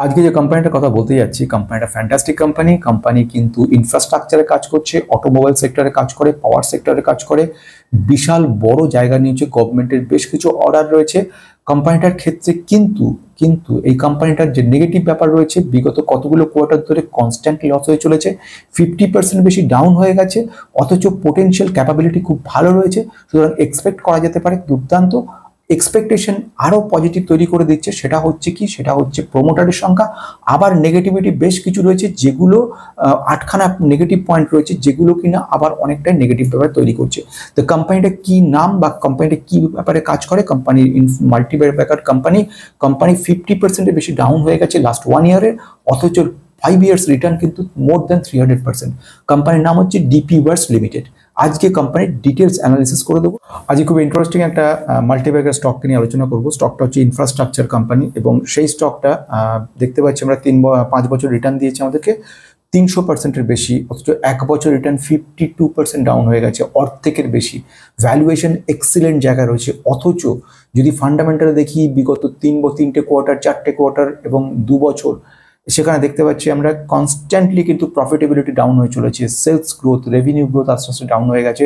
আজকে যে কোম্পানিটার কথা বলতে যাচ্ছি, কোম্পানিটা ফ্যান্টাস্টিক কোম্পানি কিন্তু ইনফ্রাস্ট্রাকচারে কাজ করছে, অটোমোবাইল সেক্টরে কাজ করে, পাওয়ার সেক্টরে কাজ করে, বিশাল বড় জায়গা নিয়েছে, গভর্নমেন্টের বেশ কিছু অর্ডার রয়েছে কোম্পানিটার ক্ষেত্রে। কিন্তু কিন্তু এই কোম্পানিটার যে নেগেটিভ ব্যাপার রয়েছে, বিগত কতগুলো কোয়ার্টার ধরে কনস্ট্যান্টলি লস হয়ে চলেছে, 50% বেশি ডাউন হয়ে গেছে, অথচ পোটেনশিয়াল ক্যাপাবিলিটি খুব ভালো রয়েছে। সুতরাং এক্সপেক্ট করা যেতে পারে দুর্দান্ত। এক্সপেকটেশন আরো পজিটিভ তৈরি করে দিচ্ছে। সেটা হচ্ছে কি? সেটা হচ্ছে প্রমোটারের সংখ্যা। আবার নেগেটিভিটি বেশ কিছু রয়েছে, যেগুলো আটখানা নেগেটিভ পয়েন্ট রয়েছে, যেগুলো কিনা আবার অনেকটাই নেগেটিভ ব্যাপার তৈরি করছে। তো কোম্পানিটা কি নাম বা কোম্পানিটা কি ব্যাপারে কাজ করে? কোম্পানি মাল্টিপ্যাকার কোম্পানি 50%-এর বেশি ডাউন হয়ে গেছে লাস্ট 1 ইয়ারের, অথচ 5 ইয়ার্স রিটার্ন কিন্তু মোর দেন 300%। কোম্পানির নাম হচ্ছে ডিপি ওয়ার্কস লিমিটেড। আজকে কোম্পানির ডিটেলস অ্যানালিসিস করে দেবো। আজকে খুব ইন্টারেস্টিং একটা মাল্টিপ্যাকার স্টককে নিয়ে আলোচনা করবো। স্টকটা হচ্ছে ইনফ্রাস্ট্রাকচার কোম্পানি, এবং সেই স্টকটা দেখতে পাচ্ছি আমরা 5 বছর রিটার্ন দিয়েছে আমাদেরকে 300%-এর বেশি, অথচ 1 বছর রিটার্ন 52% ডাউন হয়ে গেছে, অর্ধেকের বেশি। ভ্যালুয়েশন এক্সিলেন্ট জায়গায় রয়েছে, অথচ যদি ফান্ডামেন্টাল দেখি বিগত 3টে কোয়ার্টার, 4টে কোয়ার্টার এবং 2 বছর, সেখানে দেখতে পাচ্ছি আমরা কনস্ট্যান্টলি কিন্তু প্রফিটেবিলিটি ডাউন হয়ে চলেছে। সেলস গ্রোথ, রেভিনিউ গ্রোথ আস্তে আস্তে ডাউন হয়ে গেছে।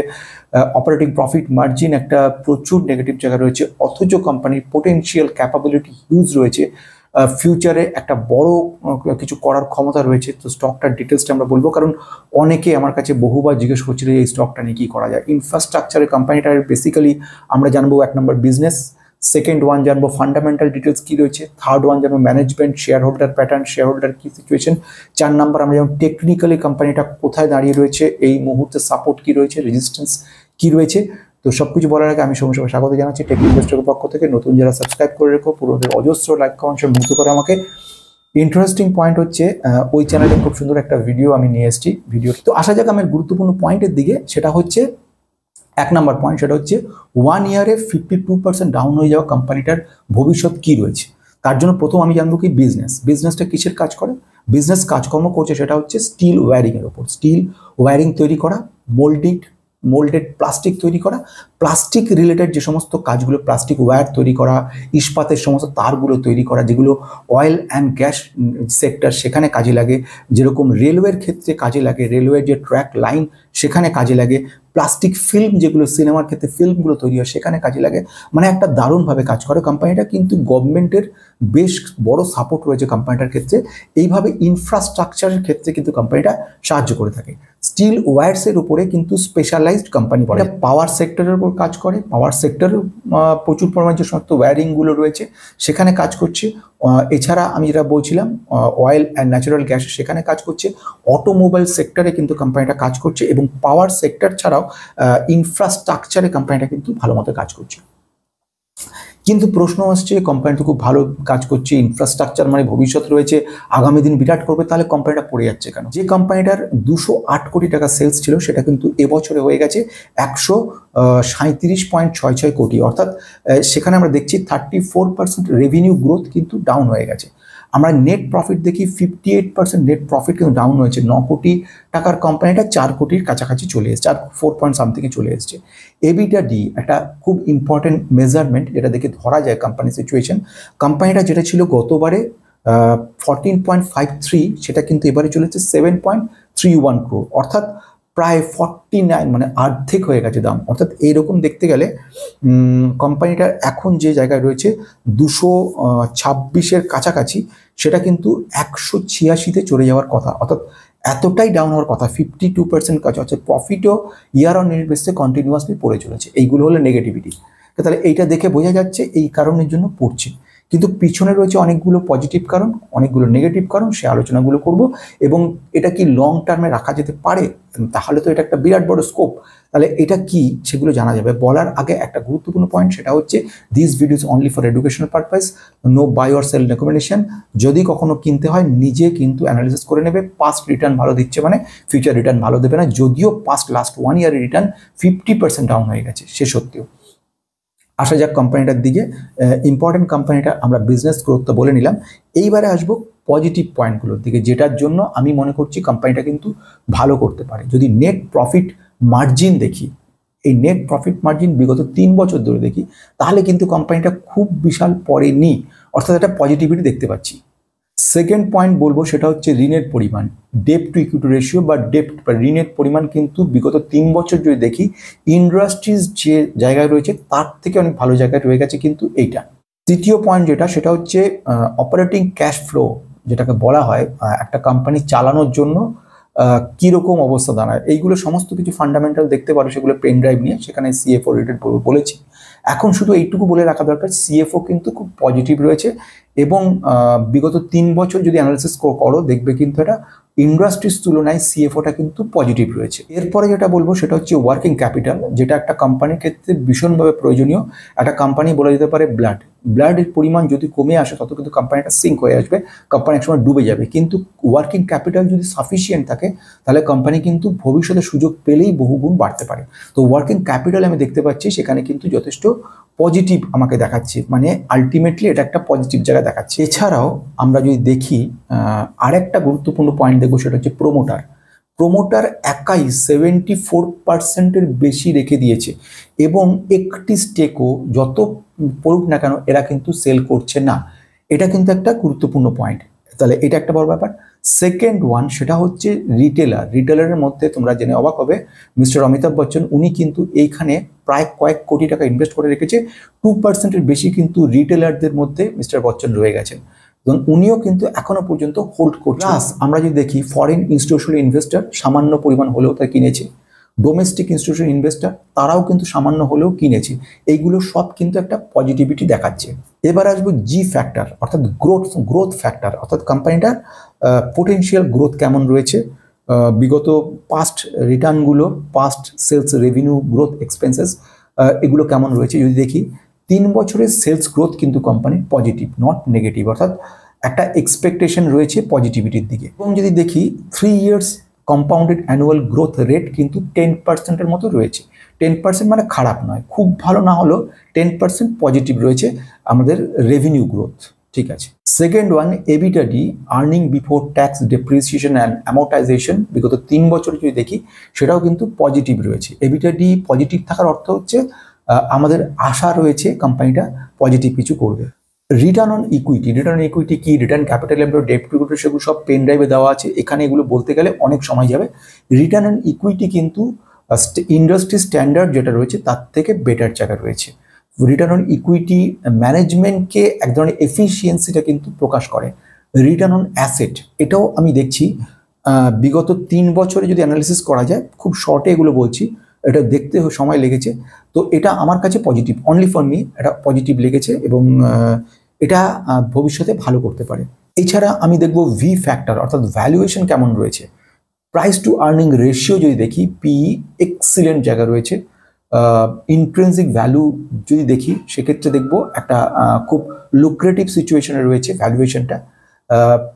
অপারেটিং প্রফিট মার্জিন একটা প্রচুর নেগেটিভ জায়গা রয়েছে, অথচ কোম্পানির পোটেনশিয়াল ক্যাপাবিলিটি হিউজ রয়েছে। ফিউচারে একটা বড় কিছু করার ক্ষমতা রয়েছে। তো স্টকটার ডিটেলসটা আমরা বলবো, কারণ অনেকে আমার কাছে বহুবার জিজ্ঞেস করছিল এই স্টকটা নিয়ে কী করা যায়। ইনফ্রাস্ট্রাকচারের কোম্পানিটার বেসিক্যালি আমরা জানবো 1 নম্বর বিজনেস, সেকেন্ড ওয়ান জানবো ফান্ডামেন্টাল ডিটেলস কি রয়েছে, থার্ড ওয়ান জানবো management, share holder pattern, share holder কি সিচুয়েশন, 4 নাম্বার আমরা যেমন টেকনিক্যালি কোম্পানিটা কোথায় দাঁড়িয়ে রয়েছে, এই মুহূর্তে সাপোর্ট কি রয়েছে, রেজিস্ট্যান্স কি রয়েছে। তো সবকিছু বলার আগে আমি সবাই স্বাগত জানাচ্ছি টেক ইনভেস্টরের পক্ষ থেকে। নতুন যারা সাবস্ক্রাইব করে রেখো, পুরোদের অজস্র লাইক কমেন্ট মুগ্ধ করে আমাকে। ইন্টারেস্টিং পয়েন্ট হচ্ছে ওই চ্যানেলে খুব সুন্দর একটা ভিডিও আমি নিয়ে এসেছি। ভিডিও তো আসা যাক আমার গুরুত্বপূর্ণ পয়েন্টের দিকে। সেটা হচ্ছে 1 নম্বর পয়েন্ট, সেটা হচ্ছে 1 ইয়ারে 52% ডাউন হয়ে যাওয়া কোম্পানিটার ভবিষ্যৎ কি রয়েছে। তার জন্য প্রথম আমি জানবো কি বিজনেসটা কিসের কাজ করে। বিজনেস কাজকর্ম করছে সেটা হচ্ছে স্টিল ওয়্যারিংয়ের ওপর। স্টিল ওয়্যারিং তৈরি করা, মোল্ডেড প্লাস্টিক তৈরি করা, প্লাস্টিক রিলেটেড যে সমস্ত কাজগুলো, প্লাস্টিক ওয়্যার তৈরি করা, ইস্পাতের সমস্ত তারগুলো তৈরি করা, যেগুলো অয়েল অ্যান্ড গ্যাস সেক্টর সেখানে কাজে লাগে, যেরকম রেলওয়ের ক্ষেত্রে কাজে লাগে, রেলওয়ের যে ট্র্যাক লাইন সেখানে কাজে লাগে, প্লাস্টিক ফিল্ম যেগুলো সিনেমার ক্ষেত্রে ফিল্মগুলো তৈরি হয় সেখানে কাজে লাগে। মানে একটা দারুণভাবে কাজ করে কোম্পানিটা, কিন্তু গভর্নমেন্টের বেশ বড় সাপোর্ট রয়েছে কোম্পানিটার ক্ষেত্রে। এইভাবে ইনফ্রাস্ট্রাকচারের ক্ষেত্রে কিন্তু কোম্পানিটা সাহায্য করে থাকে। স্টিল ওয়্যার্সের উপরে কিন্তু স্পেশালাইজড কোম্পানি বলে। পাওয়ার সেক্টরের উপর কাজ করে, পাওয়ার সেক্টরের প্রচুর পরিমাণে যে সমস্ত ওয়্যারিংগুলো রয়েছে সেখানে কাজ করছে। এছাড়া আমি যেটা বলছিলাম অয়েল অ্যান্ড ন্যাচারাল গ্যাস সেখানে কাজ করছে। অটোমোবাইল সেক্টরে কিন্তু কোম্পানিটা কাজ করছে, এবং পাওয়ার সেক্টর ছাড়াও ইনফ্রাস্ট্রাকচারে কোম্পানিটা কিন্তু ভালো মতো কাজ করছে। কিন্তু প্রশ্ন আসছে, কোম্পানিটা খুব ভালো কাজ করছে, ইনফ্রাস্ট্রাকচার মানে ভবিষ্যৎ রয়েছে, আগামী দিন বিরাট করবে, তাহলে কোম্পানিটা পড়ে যাচ্ছে কেন? যে কোম্পানিটার 208 কোটি টাকা সেলস ছিল, সেটা কিন্তু এবছরে হয়ে গেছে 137.66 কোটি, অর্থাৎ সেখানে আমরা দেখছি 34% রেভিনিউ গ্রোথ কিন্তু ডাউন হয়ে গেছে। আমরা নেট প্রফিট দেখি 58% নেট প্রফিট কিন্তু ডাউন হয়েছে। 9 কোটি টাকার কোম্পানিটা 4 কোটির কাছাকাছি চলে এসেছে, 4 পয়েন্ট সামথিংয়ে চলে এসেছে। এবিটাডি একটা খুব ইম্পর্টেন্ট মেজারমেন্ট, যেটা দেখে ধরা যায় কোম্পানির সিচুয়েশন। কোম্পানিটা যেটা ছিল গতবারে 14.53, সেটা কিন্তু এবারে চলেছে 7.31 ক্রোর, অর্থাৎ প্রায় 49, মানে অর্ধেক হয়ে গেছে দাম। অর্থাৎ এইরকম দেখতে গেলে কোম্পানিটার এখন যে জায়গায় রয়েছে 226-এর কাছাকাছি, সেটা কিন্তু 186-তে চলে যাওয়ার কথা, অর্থাৎ এতটাই ডাউন হওয়ার কথা। 52% কাছে হচ্ছে। প্রফিটও ইয়ার অন ইয়ার বেসিসে কন্টিনিউয়াসলি পড়ে চলেছে। এইগুলো হলো নেগেটিভিটি। তাহলে এইটা দেখে বোঝা যাচ্ছে এই কারণের জন্য পড়ছে, কিন্তু পিছনে রয়েছে অনেকগুলো পজিটিভ কারণ, অনেকগুলো নেগেটিভ কারণ, সে আলোচনাগুলো করব। এবং এটা কি লং টার্মে রাখা যেতে পারে? তাহলে তো এটা একটা বিরাট বড় স্কোপ। তাহলে এটা কি সেগুলো জানা যাবে। বলার আগে একটা গুরুত্বপূর্ণ পয়েন্ট, সেটা হচ্ছে this videos only for educational purpose, no buy or sell recommendation. যদি কখনো কিনতে হয় নিজে কিন্তু অ্যানালিসিস করে নেবে। পাস্ট রিটার্ন ভালো দিচ্ছে মানে ফিউচার রিটার্ন ভালো দেবে না, যদিও লাস্ট 1 ইয়ারের রিটার্ন 50% ডাউন হয়ে গেছে, সে সত্যিও। আসা যাক কোম্পানিটার দিকে। ইম্পর্টেন্ট কোম্পানিটা আমরা বিজনেস গ্রোথ তো বলে নিলাম, এইবারে আসবো পজিটিভ পয়েন্টগুলোর দিকে, যেটার জন্য আমি মনে করছি কোম্পানিটা কিন্তু ভালো করতে পারে। যদি নেট প্রফিট মার্জিন দেখি, এই নেট প্রফিট মার্জিন বিগত 3 বছর ধরে দেখি, তাহলে কিন্তু কোম্পানিটা খুব বিশাল পড়েনি, অর্থাৎ একটা পজিটিভিটি দেখতে পাচ্ছি। সেকেন্ড পয়েন্ট বলবো সেটা হচ্ছে ঋণের পরিমাণ, ডেট টু ইকুইটি রেশিও বা ডেট বা ঋণের পরিমাণ কিন্তু বিগত 3 বছর যদি দেখি ইন্ডাস্ট্রিজ যে জায়গায় রয়েছে তার থেকে অনেক ভালো জায়গায় রয়ে গেছে কিন্তু এইটা। তৃতীয় পয়েন্ট যেটা সেটা হচ্ছে অপারেটিং ক্যাশ ফ্লো, যেটাকে বলা হয় একটা কোম্পানি চালানোর জন্য কীরকম অবস্থা দাঁড়ায়, এইগুলো সমস্ত কিছু ফান্ডামেন্টাল দেখতে পারো সেগুলো পেন ড্রাইভ নিয়ে, সেখানে সিএফও রিলেটেড বলেছি। এখন শুধু এইটুকু বলে রাখা দরকার, সিএফও কিন্তু খুব পজিটিভ রয়েছে এবং বিগত 3 বছর যদি অ্যানালিসিস করো দেখবে কিন্তু এটা ইন্ডাস্ট্রিজ তুলনায় সিএফওটা কিন্তু পজিটিভ রয়েছে। এরপরে যেটা বলবো সেটা হচ্ছে ওয়ার্কিং ক্যাপিটাল, যেটা একটা কোম্পানির ক্ষেত্রে ভীষণভাবে প্রয়োজনীয়। একটা কোম্পানি বলা যেতে পারে ব্লাডের পরিমাণ যদি কমে আসে তত কিন্তু কোম্পানিটা সিঙ্ক হয়ে আসবে, কোম্পানি একসময় ডুবে যাবে। কিন্তু ওয়ার্কিং ক্যাপিটাল যদি সাফিসিয়েন্ট থাকে তাহলে কোম্পানি কিন্তু ভবিষ্যতে সুযোগ পেলেই বহুগুণ বাড়তে পারে। তো ওয়ার্কিং ক্যাপিটাল আমি দেখতে পাচ্ছি সেখানে কিন্তু যথেষ্ট পজিটিভ আমাকে দেখাচ্ছে, মানে আলটিমেটলি এটা একটা পজিটিভ জায়গা দেখাচ্ছে। এছাড়াও আমরা যদি দেখি আরেকটা গুরুত্বপূর্ণ পয়েন্ট দেখবো সেটা হচ্ছে প্রোমোটার একাই 74% বেশি রেখে দিয়েছে এবং একটি স্টেকও যত পড়ুক না কেন এরা কিন্তু সেল করছে না। এটা কিন্তু একটা গুরুত্বপূর্ণ পয়েন্ট, তাহলে এটা একটা বড় ব্যাপার। সেকেন্ড ওয়ান সেটা হচ্ছে রিটেলারের মধ্যে তোমরা জেনে অবাক হবে, মিস্টার অমিতাভ বচ্চন উনি কিন্তু এইখানে প্রায় কয়েক কোটি টাকা ইনভেস্ট করে রেখেছে। 2%-এর বেশি কিন্তু রিটেলারদের মধ্যে মিস্টার বচ্চন রয়ে গেছেন এবং উনিও কিন্তু এখনো পর্যন্ত হোল্ড করছে। প্লাস আমরা যদি দেখি ফরেন ইনস্টিটিউশনাল ইনভেস্টর সামান্য পরিমাণ হলেও তা কিনেছে, ডোমেস্টিক ইনস্টিটিউশনাল ইনভেস্টর তারাও কিন্তু সামান্য হলেও কিনেছে। এইগুলো সব কিন্তু একটা পজিটিভিটি দেখাচ্ছে। এবার আসবো জি ফ্যাক্টর অর্থাৎ গ্রোথ ফ্যাক্টর, অর্থাৎ কোম্পানিটার পোটেনশিয়াল গ্রোথ কেমন রয়েছে, বিগত পাস্ট রিটার্নগুলো, past sales revenue growth, expenses এগুলো কেমন রয়েছে যদি দেখি 3 বছরের সেলস গ্রোথ কিন্তু কোম্পানির পজিটিভ, নট নেগেটিভ, অর্থাৎ একটা এক্সপেকটেশন রয়েছে পজিটিভিটির দিকে। এবং যদি দেখি 3 years compounded annual growth rate কিন্তু 10%-এর মতো রয়েছে। 10% মানে খারাপ নয়, খুব ভালো না হলেও 10% পজিটিভ রয়েছে আমাদের রেভিনিউ গ্রোথ, ঠিক আছে। Second one এবিটাডি, earning before tax depreciation and amortisation, বিগত 3 বছর যদি দেখি সেটাও কিন্তু পজিটিভ রয়েছে। এবিটাডি পজিটিভ থাকার অর্থ হচ্ছে আমাদের আশা রয়েছে কোম্পানিটা পজিটিভ কিছু করবে। রিটার্ন অন ইকুইটি কি, return capital employed, debt to equity, সেগুলো সব পেন ড্রাইভে দেওয়া আছে, এখানে এগুলো বলতে গেলে অনেক সময় যাবে। রিটার্ন অন ইকুইটি কিন্তু ইন্ডাস্ট্রি স্ট্যান্ডার্ড যেটা রয়েছে তার থেকে বেটার জায়গা রয়েছে। রিটার্ন অন ইকুইটি ম্যানেজমেন্টকে এক ধরনের এফিসিয়েন্সিটা কিন্তু প্রকাশ করে। রিটার্ন অন অ্যাসেট, এটাও আমি দেখছি বিগত 3 বছরে যদি অ্যানালিসিস করা যায়, খুব শর্টে এগুলো বলছি, এটা দেখতে সময় লেগেছে, তো এটা আমার কাছে পজিটিভ, অনলি ফর মি এটা পজিটিভ লেগেছে এবং এটা ভবিষ্যতে ভালো করতে পারে। এছাড়া আমি দেখব ভি ফ্যাক্টর অর্থাৎ ভ্যালুয়েশন কেমন রয়েছে। প্রাইস টু আর্নিং রেশিও যদি দেখি পিই এক্সিলেন্ট জায়গা রয়েছে। ইন্ট্রিনসিক ভ্যালু যদি দেখি সেক্ষেত্রে দেখব একটা খুব লুক্রেটিভ সিচুয়েশনে রয়েছে ভ্যালুয়েশনটা।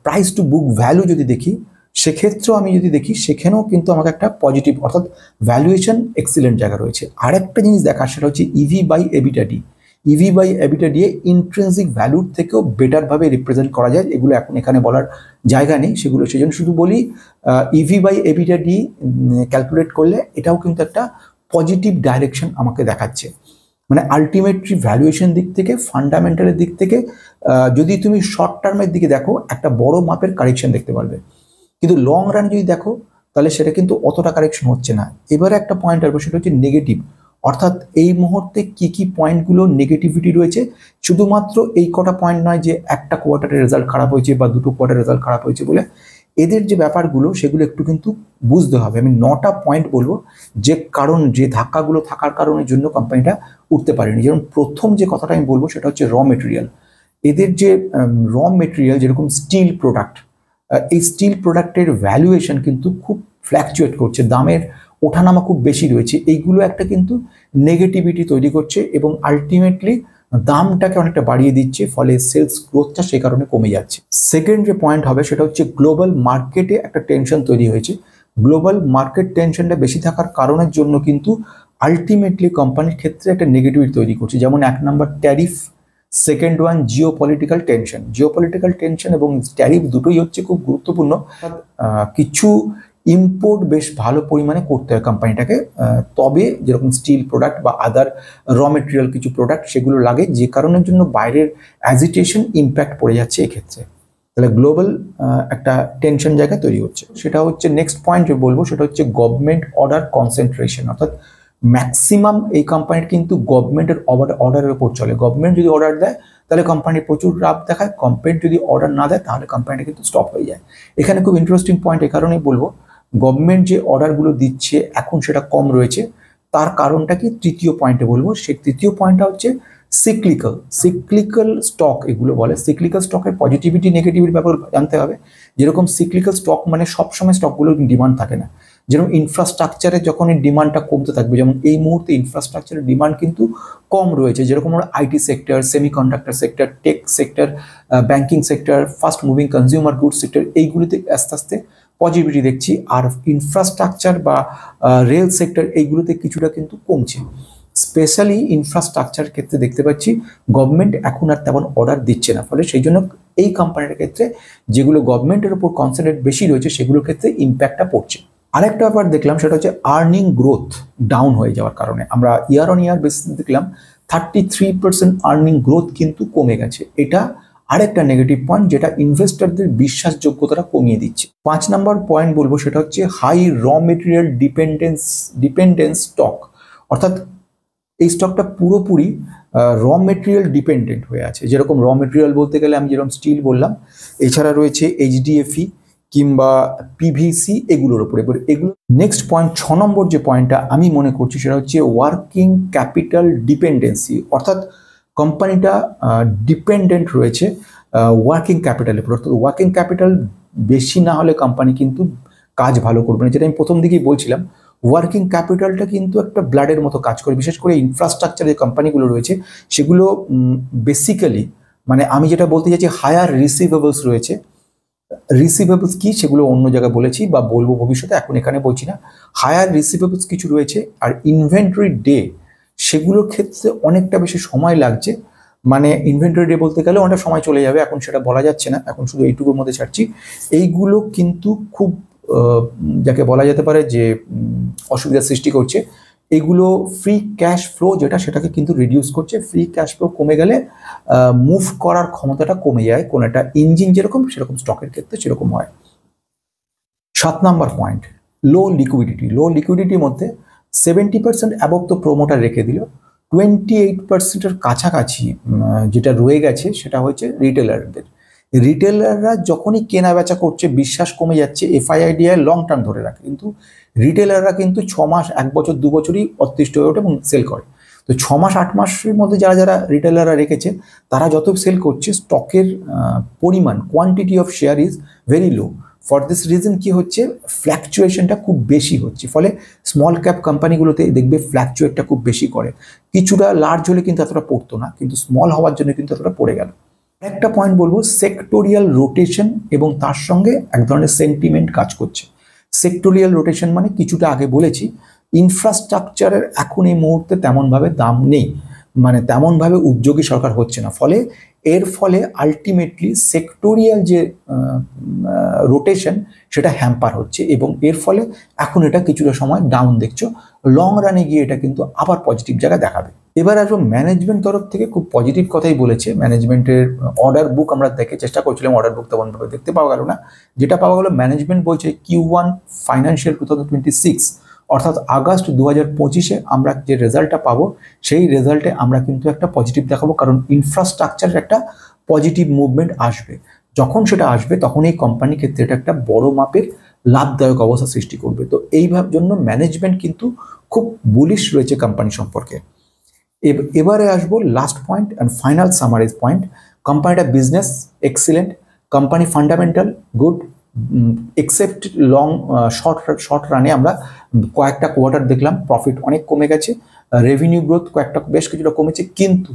প্রাইস টু বুক ভ্যালু যদি দেখি সেক্ষেত্রেও আমি যদি দেখি সেখানেও কিন্তু আমাকে একটা পজিটিভ অর্থাৎ ভ্যালুয়েশন এক্সিলেন্ট জায়গা রয়েছে। আরেকটা জিনিস দেখার সেটা হচ্ছে EV by EBITDA. EV by EBITDA intrinsic ভ্যালুর থেকেও বেটারভাবে রিপ্রেজেন্ট করা যায়, এগুলো এখন এখানে বলার জায়গা নেই, সেগুলো সেজন্য শুধু বলি ইভি বাই এবিটাডি ক্যালকুলেট করলে এটাও কিন্তু একটা পজিটিভ ডাইরেকশন আমাকে দেখাচ্ছে। মানে আলটিমেটলি ভ্যালুয়েশন দিক থেকে, ফান্ডামেন্টালের দিক থেকে যদি তুমি শর্ট টার্মের দিকে দেখো একটা বড় মাপের কারেকশন দেখতে পারবে, কিন্তু লং রান যদি দেখো তাহলে সেটা কিন্তু অতটা কারেকশন হচ্ছে না। এবারে একটা পয়েন্ট আসবে সেটা হচ্ছে নেগেটিভ, অর্থাৎ এই মুহূর্তে কি কি পয়েন্টগুলো নেগেটিভিটি রয়েছে। শুধুমাত্র এই কটা পয়েন্ট নয় যে একটা কোয়ার্টারের রেজাল্ট খারাপ হয়েছে বা দুটো কোয়ার্টারের রেজাল্ট খারাপ হয়েছে বলে, এদের যে ব্যাপারগুলো সেগুলো একটু কিন্তু বুঝতে হবে। আমি 9টা পয়েন্ট বলবো যে কারণ, যে ধাক্কাগুলো থাকার কারণের জন্য কোম্পানিটা উঠতে পারেনি। যেমন প্রথম যে কথাটা আমি বলবো সেটা হচ্ছে র মেটেরিয়াল। এদের যে র মেটেরিয়াল যেরকম স্টিল প্রোডাক্ট, এই স্টিল প্রোডাক্টের ভ্যালুয়েশন কিন্তু খুব ফ্ল্যাকচুয়েট করছে, দামের ওঠানামা খুব বেশি রয়েছে, এইগুলো একটা কিন্তু নেগেটিভিটি তৈরি করছে এবং আলটিমেটলি দামটাকে অনেকটা বাড়িয়ে দিচ্ছে, ফলে সেলস গ্রোথটা সে কারণে কমে যাচ্ছে। সেকেন্ড যে পয়েন্ট হবে সেটা হচ্ছে গ্লোবাল মার্কেটে একটা টেনশন তৈরি হয়েছে। গ্লোবাল মার্কেট টেনশনটা বেশি থাকার কারণের জন্য কিন্তু আলটিমেটলি কোম্পানির ক্ষেত্রে একটা নেগেটিভিটি তৈরি করছে। যেমন 1 নম্বর tariff, second one geopolitical tension এবং ট্যারিফ দুটোই হচ্ছে খুব গুরুত্বপূর্ণ। কিছু ইম্পোর্ট বেশ ভালো পরিমাণে করতে হয় কোম্পানিটাকে, তবে যেরকম স্টিল প্রোডাক্ট বা আদার র মেটেরিয়াল কিছু প্রোডাক্ট সেগুলো লাগে, যে কারণের জন্য বাইরের অ্যাজিটেশন ইম্প্যাক্ট পড়ে যাচ্ছে এক্ষেত্রে। তাহলে গ্লোবাল একটা টেনশন জায়গা তৈরি হচ্ছে। সেটা হচ্ছে নেক্সট পয়েন্ট যে বলবো সেটা হচ্ছে গভর্নমেন্ট অর্ডার কনসেন্ট্রেশন, অর্থাৎ ম্যাক্সিমাম এই কোম্পানির কিন্তু গভর্নমেন্টের অর্ডারের উপর চলে। গভর্নমেন্ট যদি অর্ডার দেয় তাহলে কোম্পানি প্রচুর লাভ দেখায়, গভর্নমেন্ট যদি অর্ডার না দেয় তাহলে কোম্পানিটা কিন্তু স্টপ হয়ে যায়। এখানে খুব ইন্টারেস্টিং পয়েন্ট এই কারণেই বলবো, গভর্নমেন্ট যে অর্ডারগুলো দিচ্ছে এখন সেটা কম রয়েছে, তার কারণটা কি তৃতীয় পয়েন্টে বলবো। সেই তৃতীয় পয়েন্টটা হচ্ছে সিক্লিক্যাল স্টক, এগুলো বলে। সিক্লিক্যাল স্টকের পজিটিভিটি নেগেটিভিটির ব্যাপারে জানতে হবে। যেরকম সিক্লিক্যাল স্টক মানে সবসময় স্টকগুলোর ডিমান্ড থাকে না, যেরকম ইনফ্রাস্ট্রাকচারে যখন এই ডিমান্ডটা কমতে থাকবে, যেমন এই মুহূর্তে ইনফ্রাস্ট্রাকচারের ডিমান্ড কিন্তু কম রয়েছে, যেরকম আমরা IT sector, semiconductor sector, tech sector, banking sector, fast moving consumer goods sector, এইগুলিতে আস্তে আস্তে পজিটিভিটি দেখছি। আর ইনফ্রাস্ট্রাকচার বা রেল সেক্টর এইগুলোতে কিছুটা কিন্তু কমছে। স্পেশালি ইনফ্রাস্ট্রাকচার ক্ষেত্রে দেখতে পাচ্ছি গভর্নমেন্ট এখন আর তেমন অর্ডার দিচ্ছে না, ফলে সেই জন্য এই কোম্পানির ক্ষেত্রে যেগুলো গভর্নমেন্টের উপর কনসেন্ট্রেট বেশি রয়েছে সেগুলোর ক্ষেত্রে ইম্প্যাক্টটা পড়ছে। আরেকটা ব্যাপার দেখলাম সেটা হচ্ছে আর্নিং গ্রোথ ডাউন হয়ে যাওয়ার কারণে আমরা ইয়ার অন ইয়ার বেসিসে দেখলাম 33% আর্নিং গ্রোথ কিন্তু কমে গেছে। এটা আরেকটা নেগেটিভ পয়েন্ট যেটা ইনভেস্টরদের বিশ্বাসযোগ্যতাটা কমিয়ে দিচ্ছে। 5 নম্বর পয়েন্ট বলবো সেটা হচ্ছে হাই র মেটেরিয়াল ডিপেন্ডেন্স স্টক, অর্থাৎ এই স্টকটা পুরোপুরি র মেটেরিয়াল ডিপেন্ডেন্ট হয়ে আছে। যেরকম র মেটেরিয়াল বলতে গেলে আমি যেরকম স্টিল বললাম, এছাড়া রয়েছে এইচডিএফই কিংবা পিভিসি, এগুলোর উপরে। এগুলো নেক্সট পয়েন্ট 6 নম্বর যে পয়েন্টটা আমি মনে করছি সেটা হচ্ছে ওয়ার্কিং ক্যাপিটাল ডিপেন্ডেন্সি, অর্থাৎ কোম্পানিটা ডিপেন্ডেন্ট রয়েছে ওয়ার্কিং ক্যাপিটালের উপর। অর্থাৎ ওয়ার্কিং ক্যাপিটাল বেশি না হলে কোম্পানি কিন্তু কাজ ভালো করবে না। যেটা আমি প্রথম দিকেই বলছিলাম, ওয়ার্কিং ক্যাপিটালটা কিন্তু একটা ব্লাডের মতো কাজ করে। বিশেষ করে ইনফ্রাস্ট্রাকচার যে কোম্পানিগুলো রয়েছে সেগুলো বেসিক্যালি, মানে আমি যেটা বলতে চাইছি, হায়ার রিসিভেবলস রয়েছে। রিসিভেবলস কি সেগুলো অন্য জায়গায় বলেছি বা বলবো ভবিষ্যতে, এখন এখানে বলছি না। হায়ার রিসিভেবলস কিছু রয়েছে, আর ইনভেন্টরি ডে সেগুলোর ক্ষেত্রে অনেকটা বেশি সময় লাগছে। মানে ইনভেন্টরি ডে বলতে গেলে অনেকটা সময় চলে যাবে, এখন সেটা বলা যাচ্ছে না, এখন শুধু এইটুকুর মধ্যে ছাড়ছি। এইগুলো কিন্তু খুব যাকে বলা যেতে পারে যে অসুবিধার সৃষ্টি করছে। এগুলো ফ্রি ক্যাশ ফ্লো যেটা, সেটাকে কিন্তু রিডিউস করছে। ফ্রি ক্যাশ ফ্লো কমে গেলে মুভ করার ক্ষমতাটা কমে যায়, কোন একটা ইঞ্জিন যেরকম সেরকম স্টকের ক্ষেত্রে সেরকম হয়। 7 নাম্বার পয়েন্ট, লো লিকুইডিটি। লো লিকুইডিটির মধ্যে 70% অ্যাবভ তো প্রোমোটার রেখে দিল, 28%-এর কাছাকাছি যেটা রয়ে গেছে সেটা হচ্ছে রিটেলারদের। রিটেলাররা যখনই কেনা বেচা করছে বিশ্বাস কমে যাচ্ছে, এফআইআইডিআই লং টার্ম ধরে রাখে, কিন্তু রিটেলাররা কিন্তু 6 মাস, 1 বছর, 2 বছরই অতিষ্ঠ হয়ে ওঠে এবং সেল করে। তো 6 মাস 8 মাসের মধ্যে যারা যারা রিটেলাররা রেখেছে তারা যত সেল করছে, স্টকের পরিমাণ, quantity of share is very low. For this reason কি হচ্ছে, ফ্ল্যাকচুয়েশনটা খুব বেশি হচ্ছে। ফলে স্মল ক্যাপ কোম্পানিগুলোতে দেখবে ফ্ল্যাকচুয়েটটা খুব বেশি করে। কিছুটা লার্জ হলে কিন্তু এতটা পড়তো না, কিন্তু স্মল হওয়ার জন্য কিন্তু এতটা পড়ে গেল। একটা পয়েন্ট বলবো, সেক্টোরিয়াল রোটেশন এবং তার সঙ্গে এক ধরনের সেন্টিমেন্ট কাজ করছে। সেক্টোরিয়াল রোটেশন মানে কিছুটা আগে বলেছি, ইনফ্রাস্ট্রাকচারের এখন এই মুহূর্তে তেমনভাবে দাম নেই, মানে তেমনভাবে উদ্যোগী সরকার হচ্ছে না। ফলে এর ফলে আলটিমেটলি সেক্টোরিয়াল যে রোটেশন সেটা হ্যাম্পার হচ্ছে, এবং এর ফলে এখন এটা কিছুটা সময় ডাউন দেখছো। লং রানে গিয়ে এটা কিন্তু আবার পজিটিভ জায়গা দেখাবে। এবার আসবো ম্যানেজমেন্ট তরফ থেকে খুব পজিটিভ কথাই বলেছে। ম্যানেজমেন্টের অর্ডার বুক আমরা দেখে চেষ্টা করছিলাম, অর্ডার বুক তেমনভাবে দেখতে পাওয়া গেল না। যেটা পাওয়া গেল, ম্যানেজমেন্ট বলছে Q1 ফাইন্যান্সিয়াল 2026 অর্থাৎ আগস্ট 2025-এ আমরা যে রেজাল্টটা পাবো সেই রেজাল্টে আমরা কিন্তু একটা পজিটিভ দেখাবো, কারণ ইনফ্রাস্ট্রাকচারের একটা পজিটিভ মুভমেন্ট আসবে। যখন সেটা আসবে তখন এই কোম্পানির ক্ষেত্রে এটা একটা বড় মাপের লাভদায়ক অবস্থা সৃষ্টি করবে। তো এইভাবে জন্য ম্যানেজমেন্ট কিন্তু খুব বুলিশ রয়েছে কোম্পানি সম্পর্কে। এবারে আসবো last point and final summarise point. কোম্পানিটা business excellent, company fundamental good, except long short রানে আমরা কয়েকটা কোয়ার্টার দেখলাম প্রফিট অনেক কমে গেছে, রেভিনিউ গ্রোথ কয়েকটা বেশ কিছুটা কমেছে, কিন্তু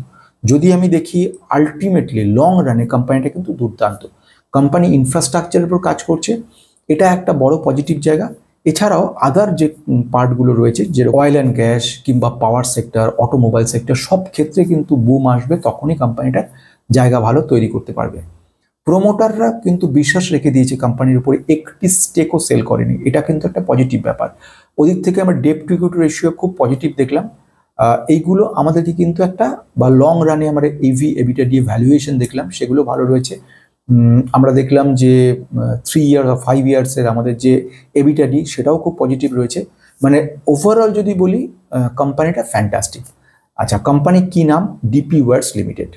যদি আমি দেখি আলটিমেটলি লং রানে কোম্পানিটা কিন্তু দুর্দান্ত। কোম্পানি ইনফ্রাস্ট্রাকচারের উপর কাজ করছে, এটা একটা বড় পজিটিভ জায়গা। এছাড়াও আদার যে পার্টগুলো রয়েছে, যে অয়েল অ্যান্ড গ্যাস কিংবা পাওয়ার সেক্টর, অটোমোবাইল সেক্টর, সব ক্ষেত্রে কিন্তু বুম আসবে, তখনই কোম্পানিটার জায়গা ভালো তৈরি করতে পারবে। প্রোমোটাররা কিন্তু বিশ্বাস রেখে দিয়েছে কোম্পানির উপরে, একটি স্টেকও সেল করেনি, এটা কিন্তু একটা পজিটিভ ব্যাপার। ওদিক থেকে আমরা ডেট টু ইকুইটি রেশিও খুব পজিটিভ দেখলাম। এইগুলো আমাদেরকে কিন্তু একটা বা লং রানে আমরা EV/EBITDA ভ্যালুয়েশন দেখলাম, সেগুলো ভালো রয়েছে। আমরা দেখলাম যে 3 ইয়ার বা 5 ইয়ার্সের আমাদের যে এবিটাডি সেটাও খুব পজিটিভ রয়েছে। মানে ওভারঅল যদি বলি কোম্পানিটা ফ্যান্টাস্টিক। আচ্ছা, কোম্পানি কি নাম? ডিপি ওয়ার্স লিমিটেড।